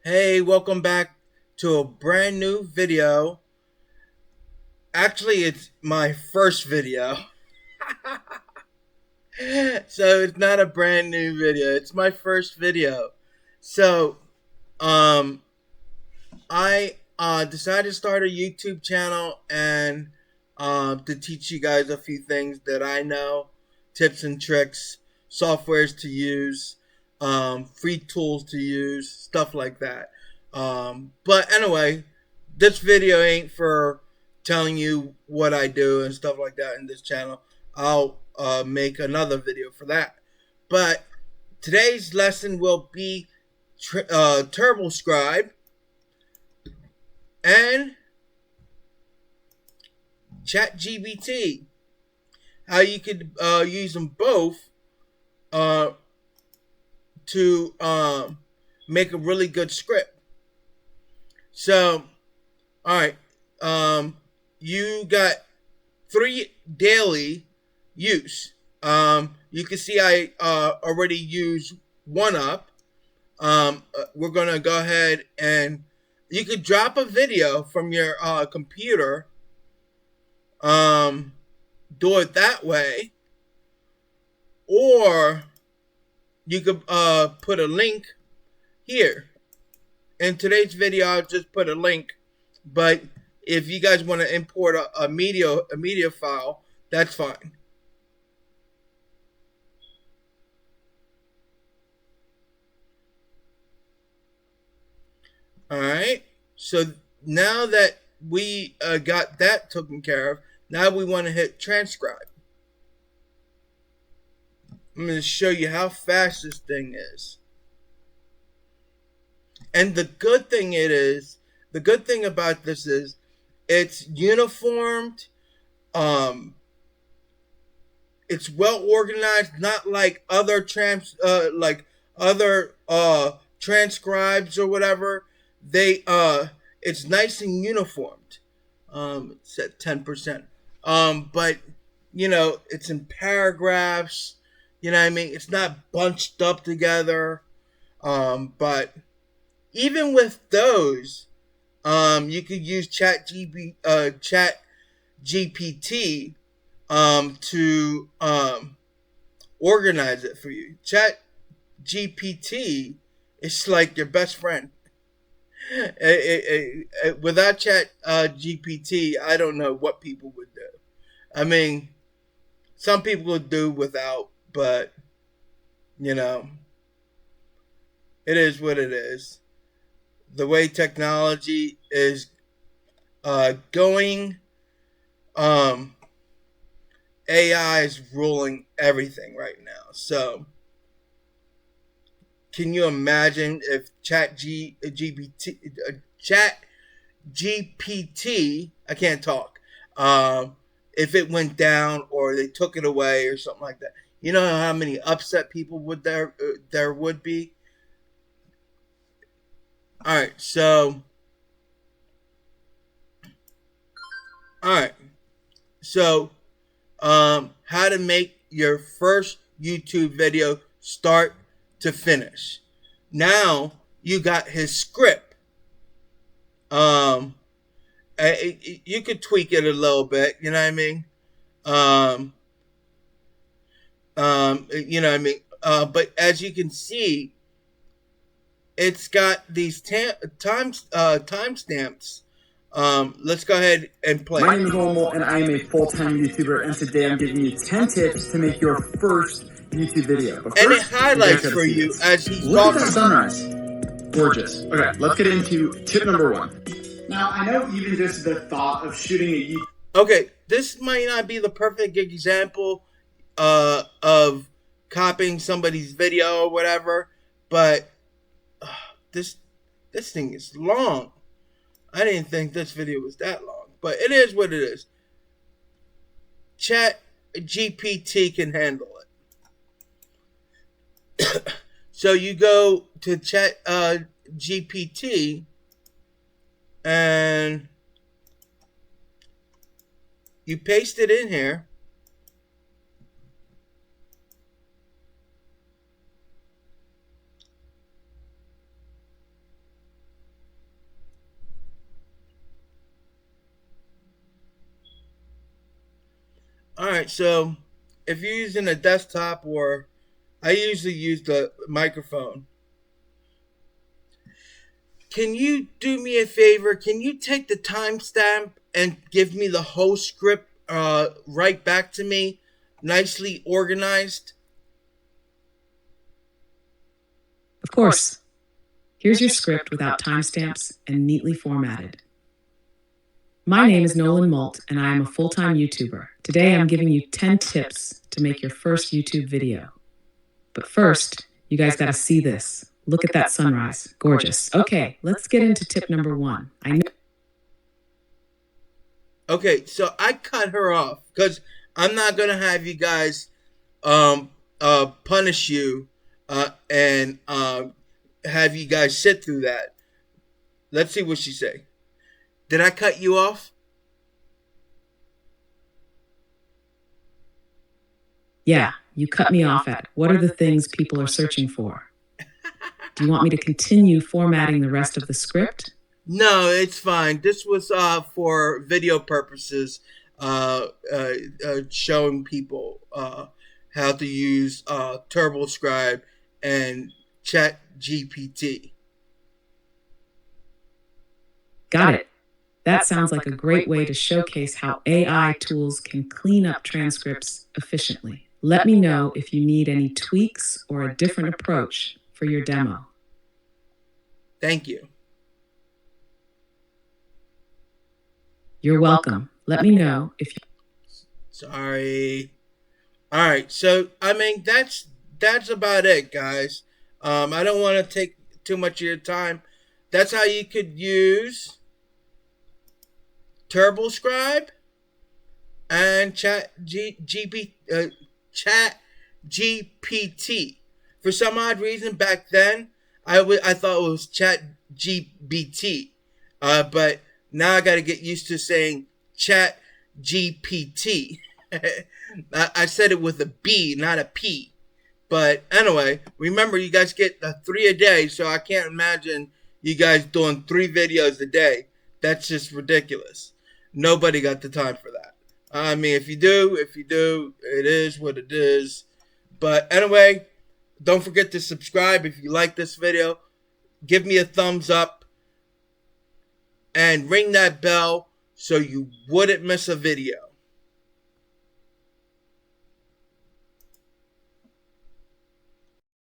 Hey, welcome back to a brand new video. Actually, it's my first video. So it's not a brand new video. It's my first video. So, um, I decided to start a YouTube channel and to teach you guys a few things that I know, tips and tricks, softwares to use, free tools to use, stuff like that. But anyway, this video ain't for telling you what I do and stuff like that in this channel. I'll make another video for that. But today's lesson will be TurboScribe and ChatGPT. How you could use them both uh, to make a really good script. So, all right, you got 3 daily use. You can see I already used one up. We're gonna go ahead and you could drop a video from your computer. Do it that way, or you could put a link here. In today's video, I'll just put a link, but if you guys want to import a media file, that's fine. All right. So now that we got that taken care of, now we want to hit transcribe. I'm going to show you how fast this thing is. And the good thing about this is it's uniformed. It's well organized, not like other transcribes or whatever. It's nice and uniformed. It's at 10%. But it's in paragraphs. You know what I mean? It's not bunched up together. But even with those, you could use ChatGPT to organize it for you. ChatGPT is like your best friend. Without ChatGPT, I don't know what people would do. I mean, some people would do without, but it is what it is. The way technology is going, AI is ruling everything right now. So, can you imagine if ChatGPT, I can't talk, if it went down or they took it away or something like that? You know how many upset people would there would be? All right, so how to make your first YouTube video start to finish. Now you got his script. You could tweak it a little bit, you know what I mean? But as you can see, it's got these timestamps. Let's go ahead and play. My name is Olmo, and I am a full-time YouTuber, and today I'm giving you 10 tips to make your first YouTube video. But first, and it highlights for you as he's Look talking. at that sunrise. Gorgeous. Okay, let's get into tip number 1. Now, I know even just the thought of shooting a YouTube... Okay, this might not be the perfect example of copying somebody's video or whatever, but this thing is long. I didn't think this video was that long, but it is what it is. ChatGPT can handle it. So you go to ChatGPT and you paste it in here. All right, so if you're using a desktop, or I usually use the microphone. Can you do me a favor? Can you take the timestamp and give me the whole script right back to me, nicely organized? Of course. Here's your script without timestamps and neatly formatted. My name is Nolan Molt, and I am a full-time YouTuber. Today, I'm giving you 10 tips to make your first YouTube video. But first, you guys gotta see this. Look at that sunrise. Gorgeous. Okay, let's get into tip number 1. Okay, so I cut her off because I'm not gonna have you guys punish you and have you guys sit through that. Let's see what she say. Did I cut you off? Yeah, you cut me off at what are the things people are searching for? Do you want me to continue formatting the rest of the script? No, it's fine. This was for video purposes, showing people how to use TurboScribe and ChatGPT. Got it. That sounds like a great way to showcase how AI tools can clean up transcripts efficiently. Let me know if you need any tweaks or a different approach for your demo. Thank you. You're welcome. Let me know if you... Sorry. All right, so I mean that's about it, guys. I don't want to take too much of your time. That's how you could use TurboScribe and ChatGPT. For some odd reason, back then, I thought it was ChatGPT, but now I got to get used to saying ChatGPT. I said it with a B, not a P. But anyway, remember, you guys get 3 a day, so I can't imagine you guys doing 3 videos a day. That's just ridiculous. Nobody got the time for that. I mean, if you do, it is what it is. But anyway, don't forget to subscribe if you like this video. Give me a thumbs up. And ring that bell so you wouldn't miss a video.